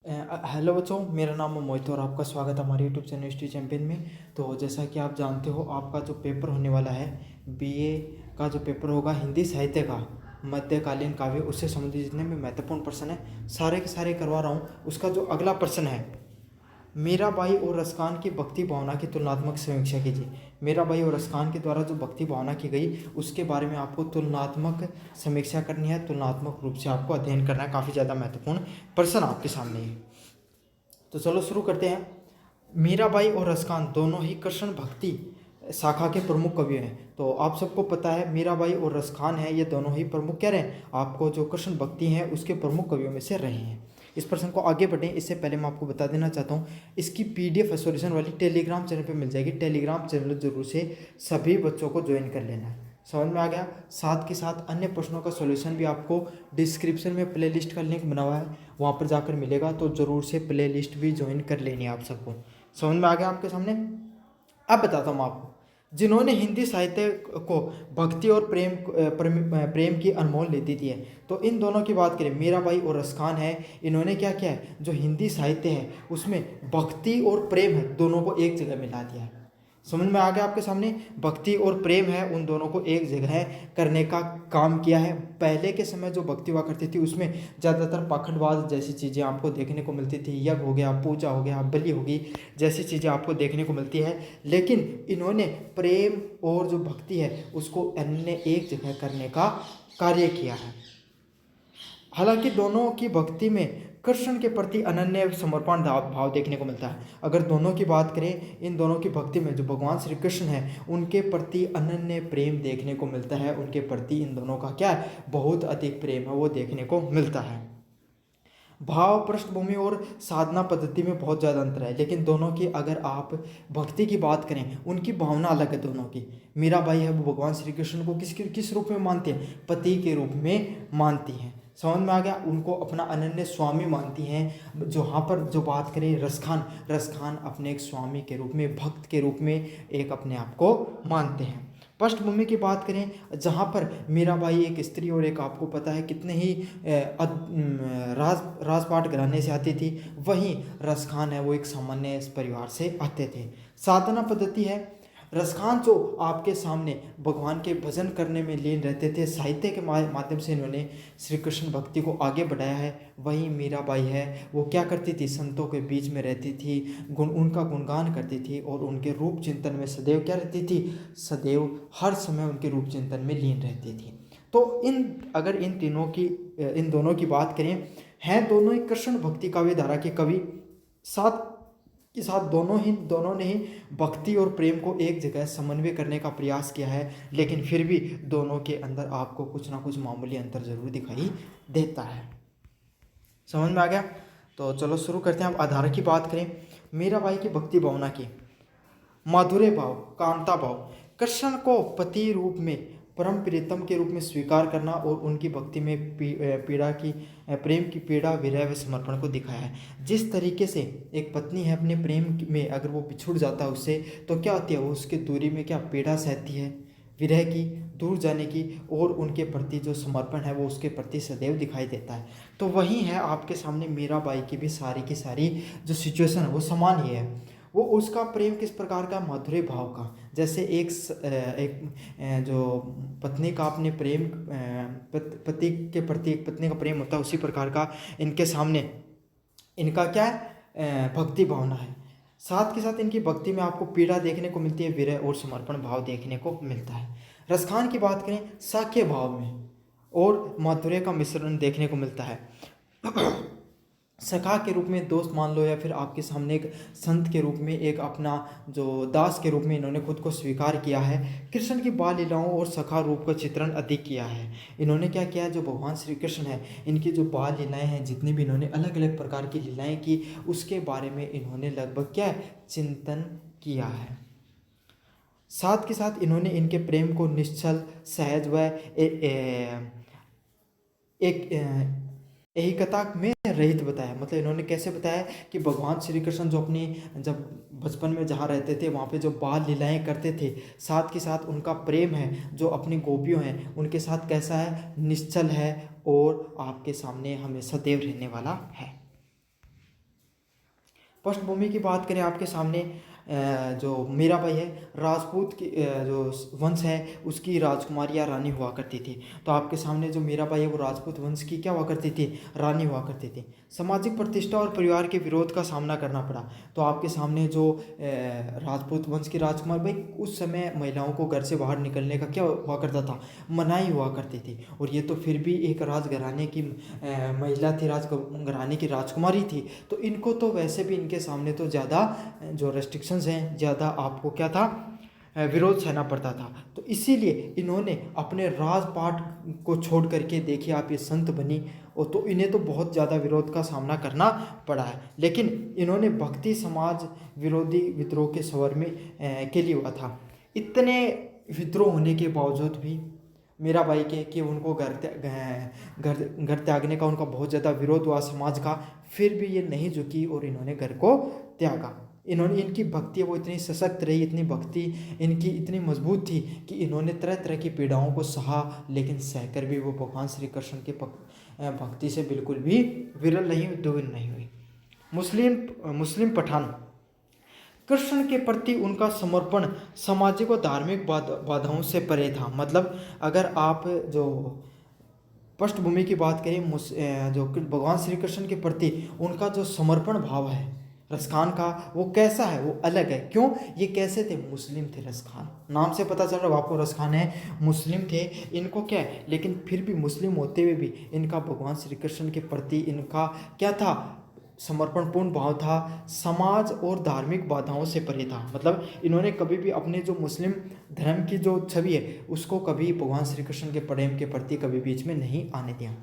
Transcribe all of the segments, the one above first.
Hello बच्चों, मेरा नाम है मोहित और आपका स्वागत है हमारे यूट्यूब चैनल हिस्ट्री चैंपियन में। तो जैसा कि आप जानते हो, आपका जो पेपर होने वाला है बीए का, जो पेपर होगा हिंदी साहित्य का मध्यकालीन काव्य, उससे संबंधित जितने भी महत्वपूर्ण प्रश्न है सारे के सारे करवा रहा हूँ। उसका जो अगला प्रश्न है, मीराबाई और रसखान की भक्ति भावना की तुलनात्मक समीक्षा कीजिए। मीराबाई और रसखान के द्वारा जो भक्ति भावना की गई उसके बारे में आपको तुलनात्मक समीक्षा करनी है, तुलनात्मक रूप से आपको अध्ययन करना है। काफ़ी ज़्यादा महत्वपूर्ण प्रश्न आपके सामने है। तो चलो शुरू करते हैं। मीराबाई और रसखान दोनों ही कृष्ण भक्ति शाखा के प्रमुख कवि हैं। तो आप सबको पता है मीराबाई और रसखान हैं, ये दोनों ही प्रमुख कह रहे हैं आपको जो कृष्ण भक्ति हैं उसके प्रमुख कवियों में से रहे हैं। इस प्रश्न को आगे बढ़ें इससे पहले मैं आपको बता देना चाहता हूँ, इसकी पीडीएफ सॉल्यूशन वाली टेलीग्राम चैनल पे मिल जाएगी। टेलीग्राम चैनल जरूर से सभी बच्चों को ज्वाइन कर लेना है। समझ में आ गया। साथ के साथ अन्य प्रश्नों का सॉल्यूशन भी आपको डिस्क्रिप्शन में प्लेलिस्ट का लिंक बना हुआ है, वहाँ पर जाकर मिलेगा। तो ज़रूर से प्लेलिस्ट भी ज्वाइन कर लेनी है आप सबको। समझ में आ गया आपके सामने। अब बताता हूँ आपको, जिन्होंने हिंदी साहित्य को भक्ति और प्रेम की अनमोल निधि दी है, तो इन दोनों की बात करें, मीराबाई और रसखान है, इन्होंने क्या किया है, जो हिंदी साहित्य है उसमें भक्ति और प्रेम है दोनों को एक जगह मिला दिया है। समझ में आ गया आपके सामने। भक्ति और प्रेम है, उन दोनों को एक जगह करने का काम किया है। पहले के समय जो भक्ति हुआ करती थी उसमें ज़्यादातर पाखंडवाद जैसी चीज़ें आपको देखने को मिलती थी। यज्ञ हो गया, पूजा हो गया, बलि होगी, जैसी चीज़ें आपको देखने को मिलती है। लेकिन इन्होंने प्रेम और जो भक्ति है उसको अन्य एक जगह करने का कार्य किया है। हालांकि दोनों की भक्ति में कृष्ण के प्रति अनन्य समर्पण भाव देखने को मिलता है। अगर दोनों की बात करें, इन दोनों की भक्ति में जो भगवान श्री कृष्ण है उनके प्रति अनन्य प्रेम देखने को मिलता है। उनके प्रति इन दोनों का क्या है, बहुत अधिक प्रेम है वो देखने को मिलता है। भाव पृष्ठभूमि और साधना पद्धति में बहुत ज़्यादा अंतर है, लेकिन दोनों की अगर आप भक्ति की बात करें, उनकी भावना अलग है दोनों की। मीराबाई है वो भगवान श्री कृष्ण को किस रूप में मानती हैं, पति के रूप में मानती हैं। समझ में आ गया। उनको अपना अनन्य स्वामी मानती हैं। जहाँ पर जो बात करें रसखान अपने एक स्वामी के रूप में, भक्त के रूप में एक अपने आप को मानते हैं। पृष्ठभूमि की बात करें, जहाँ पर मीराबाई एक स्त्री और एक आपको पता है कितने ही राजपाट घराने से आती थी, वहीं रसखान है वो एक सामान्य परिवार से आते थे। साधना पद्धति है, रसखान जो आपके सामने भगवान के भजन करने में लीन रहते थे, साहित्य के माध्यम से इन्होंने श्री कृष्ण भक्ति को आगे बढ़ाया है। वहीं मीराबाई है वो क्या करती थी, संतों के बीच में रहती थी, उनका गुणगान करती थी और उनके रूप चिंतन में सदैव क्या रहती थी, सदैव हर समय उनके रूप चिंतन में लीन रहती थी। तो अगर इन दोनों की बात करें, हैं दोनों ही कृष्ण भक्ति काव्य धारा के कवि। साथ के साथ दोनों ने ही भक्ति और प्रेम को एक जगह समन्वय करने का प्रयास किया है, लेकिन फिर भी दोनों के अंदर आपको कुछ ना कुछ मामूली अंतर जरूर दिखाई देता है। समझ में आ गया। तो चलो शुरू करते हैं। अब आधार की बात करें, मीराबाई की भक्ति भावना की, माधुर्य भाव, कांता भाव, कृष्ण को पति रूप में, परम प्रीतम के रूप में स्वीकार करना और उनकी भक्ति में प्रेम की पीड़ा, विरह व समर्पण को दिखाया है। जिस तरीके से एक पत्नी है अपने प्रेम में, अगर वो बिछुड़ जाता है उससे, तो क्या होती है, वो उसकी दूरी में क्या पीड़ा सहती है, विरह की, दूर जाने की, और उनके प्रति जो समर्पण है वो उसके प्रति सदैव दिखाई देता है। तो वही है आपके सामने मीराबाई की भी सारी की सारी जो सिचुएशन है वो समान ही है। वो उसका प्रेम किस प्रकार का, माधुर्य भाव का। जैसे एक जो पत्नी का अपने प्रेम, पति के प्रति एक पत्नी का प्रेम होता है, उसी प्रकार का इनके सामने इनका क्या है, भक्ति भावना है। साथ के साथ इनकी भक्ति में आपको पीड़ा देखने को मिलती है, विरह और समर्पण भाव देखने को मिलता है। रसखान की बात करें, साक्य भाव में और माधुर्य का मिश्रण देखने को मिलता है। सखा के रूप में, दोस्त मान लो, या फिर आपके सामने एक संत के रूप में, एक अपना जो दास के रूप में इन्होंने खुद को स्वीकार किया है। कृष्ण की बाल लीलाओं और सखा रूप का चित्रण अधिक किया है। इन्होंने क्या किया है, जो भगवान श्री कृष्ण है इनकी जो बाल लीलाएं हैं, जितनी भी इन्होंने अलग अलग प्रकार की लीलाएं की, उसके बारे में इन्होंने लगभग क्या है, चिंतन किया है। साथ के साथ इन्होंने इनके प्रेम को निश्चल, सहज व एक एकता में रहित बताया। मतलब इन्होंने कैसे बताया कि भगवान श्री कृष्ण जो अपनी जब बचपन में जहाँ रहते थे वहाँ पे जो बाल लीलाएं करते थे, साथ के साथ उनका प्रेम है जो अपनी गोपियों हैं उनके साथ कैसा है, निश्चल है और आपके सामने हमेशा देव रहने वाला है। पृष्ठभूमि की बात करें आपके सामने, जो मीराबाई है राजपूत की जो वंश है उसकी राजकुमारी या रानी हुआ करती थी। तो आपके सामने जो मीराबाई है वो राजपूत वंश की क्या हुआ करती थी, रानी हुआ करती थी। सामाजिक प्रतिष्ठा और परिवार के विरोध का सामना करना पड़ा। तो आपके सामने जो राजपूत वंश की राजकुमार भाई, उस समय महिलाओं को घर से बाहर निकलने का क्या हुआ करता था, मनाही हुआ करती थी। और ये तो फिर भी एक राजघराने की महिला थी, राजघराने की राजकुमारी थी। तो इनको तो वैसे भी इनके सामने तो ज़्यादा जो रेस्ट्रिक्शंस हैं, ज़्यादा आपको क्या था, विरोध सहना पड़ता था। तो इसीलिए इन्होंने अपने राजपाट को छोड़ करके, देखिए आप ये संत बनी, और तो इन्हें तो बहुत ज़्यादा विरोध का सामना करना पड़ा है। लेकिन इन्होंने भक्ति समाज विरोधी विद्रोह के स्वर में के लिए हुआ था। इतने विद्रोह होने के बावजूद भी मीराबाई के कि उनको घर त्यागने का उनका बहुत ज़्यादा विरोध हुआ समाज का, फिर भी ये नहीं झुकी और इन्होंने घर को त्यागा। इन्होंने, इनकी भक्ति वो इतनी सशक्त रही, इतनी भक्ति इनकी इतनी मजबूत थी कि इन्होंने तरह तरह की पीड़ाओं को सहा, लेकिन सहकर भी वो भगवान श्री कृष्ण के भक्ति से बिल्कुल भी विरल नहीं, दुविन नहीं हुई। मुस्लिम पठान, कृष्ण के प्रति उनका समर्पण सामाजिक और धार्मिक बाधाओं से परे था। मतलब अगर आप जो पृष्ठभूमि की बात करें, जो भगवान श्री कृष्ण के प्रति उनका जो समर्पण भाव है रसखान का, वो कैसा है, वो अलग है। क्यों? ये कैसे थे, मुस्लिम थे। रसखान नाम से पता चल रहा है आपको, रसखान है, मुस्लिम थे। इनको क्या है, लेकिन फिर भी मुस्लिम होते हुए भी इनका भगवान श्री कृष्ण के प्रति इनका क्या था, समर्पणपूर्ण भाव था, समाज और धार्मिक बाधाओं से परे था। मतलब इन्होंने कभी भी अपने जो मुस्लिम धर्म की जो छवि है उसको कभी भगवान श्री कृष्ण के प्रेम के प्रति कभी बीच में नहीं आने दिया।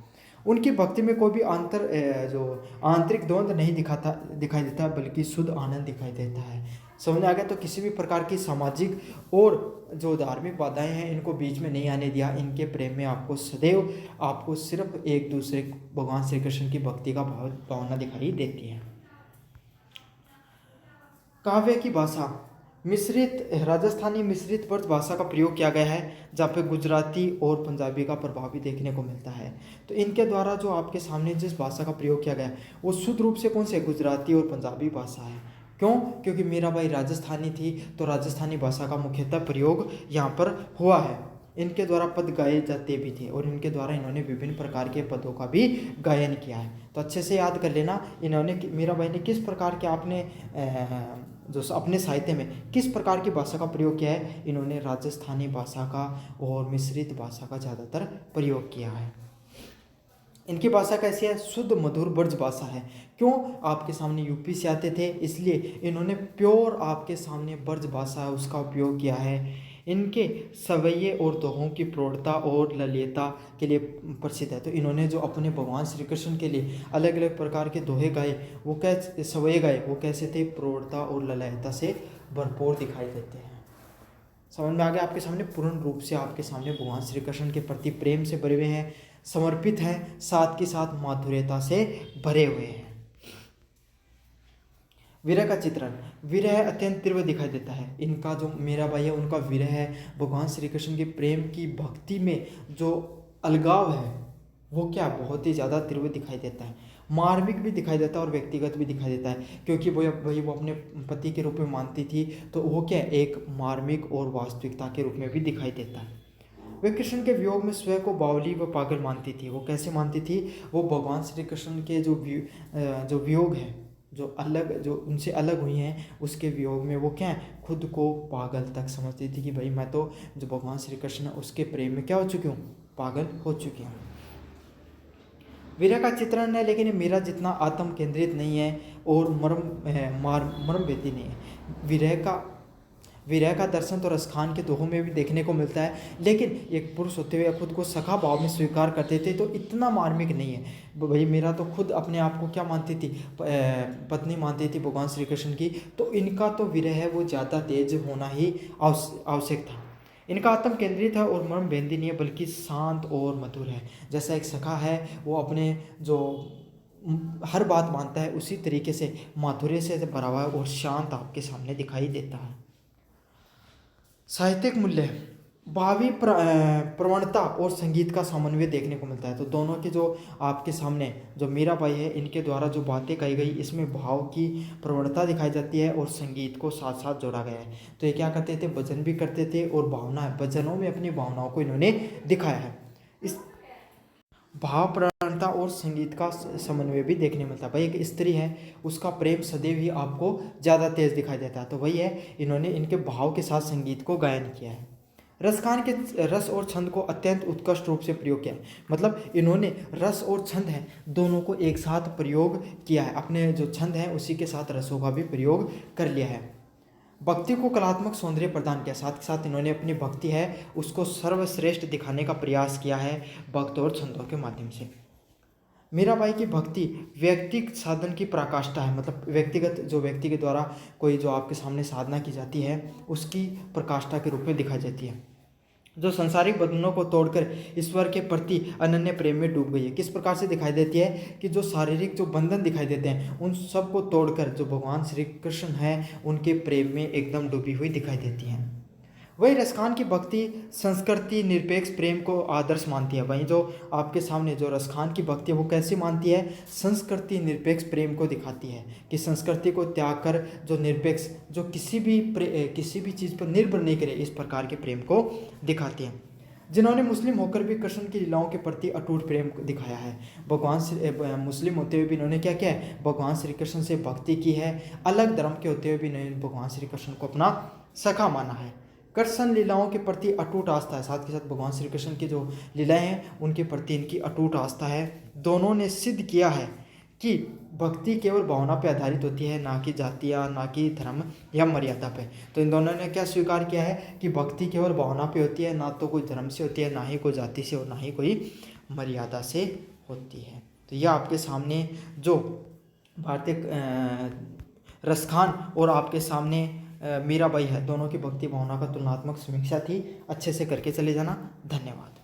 उनकी भक्ति में कोई भी आंतरिक द्वंद्व नहीं दिखाई देता, बल्कि शुद्ध आनंद दिखाई देता है। समझ आ गया? तो किसी भी प्रकार की सामाजिक और जो धार्मिक बाधाएं हैं इनको बीच में नहीं आने दिया। इनके प्रेम में आपको सदैव आपको सिर्फ एक दूसरे भगवान श्री कृष्ण की भक्ति का भावना दिखाई देती है। काव्य की भाषा, मिश्रित राजस्थानी मिश्रित ब्रज भाषा का प्रयोग किया गया है, जहाँ पे गुजराती और पंजाबी का प्रभाव भी देखने को मिलता है। तो इनके द्वारा जो आपके सामने जिस भाषा का प्रयोग किया गया है वो शुद्ध रूप से कौन से, गुजराती और पंजाबी भाषा है। क्यों? क्योंकि मीराबाई राजस्थानी थी, तो राजस्थानी भाषा का मुख्यतः प्रयोग यहाँ पर हुआ है। इनके द्वारा पद गाए जाते भी थे और इनके द्वारा इन्होंने विभिन्न प्रकार के पदों का भी गायन किया है। तो अच्छे से याद कर लेना, इन्होंने मीराबाई ने किस प्रकार के जो अपने साहित्य में किस प्रकार की भाषा का प्रयोग किया है। इन्होंने राजस्थानी भाषा का और मिश्रित भाषा का ज़्यादातर प्रयोग किया है। इनकी भाषा कैसी है, शुद्ध मधुर ब्रज भाषा है। क्यों? आपके सामने यूपी से आते थे, इसलिए इन्होंने प्योर आपके सामने ब्रज भाषा है उसका उपयोग किया है। इनके सवैये और दोहों की प्रौढ़ता और ललितता के लिए प्रसिद्ध है। तो इन्होंने जो अपने भगवान श्री कृष्ण के लिए अलग अलग प्रकार के दोहे गाए, वो कैसे सवैये गाए, वो कैसे थे, प्रौढ़ता और ललितता से भरपूर दिखाई देते हैं। समझ में आ गया? आपके सामने पूर्ण रूप से आपके सामने भगवान श्री कृष्ण के प्रति प्रेम से भरे हुए हैं, समर्पित हैं, साथ के साथ माधुर्यता से भरे हुए हैं। विरह का चित्रण, विरह अत्यंत तीव्र दिखाई देता है। इनका जो मीराबाई है उनका विरह है, भगवान श्री कृष्ण के प्रेम की भक्ति में जो अलगाव है वो क्या बहुत ही ज़्यादा तीव्र दिखाई देता है। मार्मिक भी दिखाई देता है और व्यक्तिगत भी दिखाई देता है, क्योंकि वो अपने पति के रूप में मानती थी, तो वो क्या एक मार्मिक और वास्तविकता के रूप में भी दिखाई देता है। वे कृष्ण के वियोग में स्वयं को बावली व पागल मानती थी। वो कैसे मानती थी? वो भगवान श्री कृष्ण के जो वियोग है, जो उनसे अलग हुई हैं, उसके वियोग में वो क्या है, खुद को पागल तक समझती थी कि भाई मैं तो जो भगवान श्री कृष्ण उसके प्रेम में क्या हो चुकी हूँ, पागल हो चुकी हूँ। विरह का चित्रण है, लेकिन ये मेरा जितना आत्म केंद्रित नहीं है और मर्मभेदी नहीं है। विरह का दर्शन तो रसखान के दोहों में भी देखने को मिलता है, लेकिन एक पुरुष होते हुए खुद को सखा भाव में स्वीकार करते थे, तो इतना मार्मिक नहीं है। भाई मेरा तो खुद अपने आप को क्या मानती थी, पत्नी मानती थी भगवान श्री कृष्ण की, तो इनका तो विरह है वो ज़्यादा तेज होना ही आवश्यक था। इनका आत्म केंद्रित है और मर्मभेदी नहीं है, बल्कि शांत और मधुर है। जैसा एक सखा है वो अपने जो हर बात मानता है, उसी तरीके से माधुर्य से भरा हुआ है और शांत आपके सामने दिखाई देता है। साहित्यिक मूल्य, भावी प्रवणता और संगीत का समन्वय देखने को मिलता है। तो दोनों के जो आपके सामने जो मीराबाई है, इनके द्वारा जो बातें कही गई, इसमें भाव की प्रवणता दिखाई जाती है और संगीत को साथ साथ जोड़ा गया है। तो ये क्या करते थे, भजन भी करते थे और भावना भजनों में अपनी भावनाओं को इन्होंने दिखाया है। इस भाव प्रवणता और संगीत का समन्वय भी देखने मिलता है। भाई एक स्त्री है, उसका प्रेम सदैव ही आपको ज़्यादा तेज दिखाई देता है। तो वही है, इन्होंने इनके भाव के साथ संगीत को गायन किया है। रसखान के रस और छंद को अत्यंत उत्कृष्ट रूप से प्रयोग किया है। मतलब इन्होंने रस और छंद है दोनों को एक साथ प्रयोग किया है। अपने जो छंद है उसी के साथ रसों का भी प्रयोग कर लिया है। भक्ति को कलात्मक सौंदर्य प्रदान किया, साथ ही साथ इन्होंने अपनी भक्ति है उसको सर्वश्रेष्ठ दिखाने का प्रयास किया है भक्त और छंदों के माध्यम से। मीराबाई की भक्ति व्यक्तिगत साधन की पराकाष्ठा है। मतलब व्यक्तिगत जो व्यक्ति के द्वारा कोई जो आपके सामने साधना की जाती है उसकी प्रकाष्ठा के रूप में दिखाई जाती है, जो संसारिक बंधनों को तोड़कर ईश्वर के प्रति अनन्य प्रेम में डूब गई है। किस प्रकार से दिखाई देती है कि जो शारीरिक जो बंधन दिखाई देते हैं उन सब को तोड़कर जो भगवान श्री कृष्ण हैं उनके प्रेम में एकदम डूबी हुई दिखाई देती हैं। वही रसखान की भक्ति संस्कृति निरपेक्ष प्रेम को आदर्श मानती है। वहीं जो आपके सामने जो रसखान की भक्ति है वो कैसी मानती है, संस्कृति निरपेक्ष प्रेम को दिखाती है कि संस्कृति को त्याग कर जो निरपेक्ष जो किसी भी चीज़ पर निर्भर नहीं करे, इस प्रकार के प्रेम को दिखाती है। जिन्होंने मुस्लिम होकर भी कृष्ण की लीलाओं के प्रति अटूट प्रेम दिखाया है। मुस्लिम होते हुए भी इन्होंने क्या किया है, भगवान श्री कृष्ण से भक्ति की है। अलग धर्म के होते हुए भी इन्होंने भगवान श्री कृष्ण को अपना सखा माना है। कृष्ण लीलाओं के प्रति अटूट आस्था है, साथ के साथ भगवान श्री कृष्ण की जो लीलाएं हैं उनके प्रति इनकी अटूट आस्था है। दोनों ने सिद्ध किया है कि भक्ति केवल भावना पे आधारित होती है, ना कि जातियाँ, ना कि धर्म या मर्यादा पे। तो इन दोनों ने क्या स्वीकार किया है कि भक्ति केवल भावना पे होती है, ना तो कोई धर्म से होती है, ना ही कोई जाति से और ना ही कोई मर्यादा से होती है। तो यह आपके सामने जो भारतीय रसखान और आपके सामने मीराबाई है, दोनों की भक्ति भावना का तुलनात्मक समीक्षा थी। अच्छे से करके चले जाना। धन्यवाद।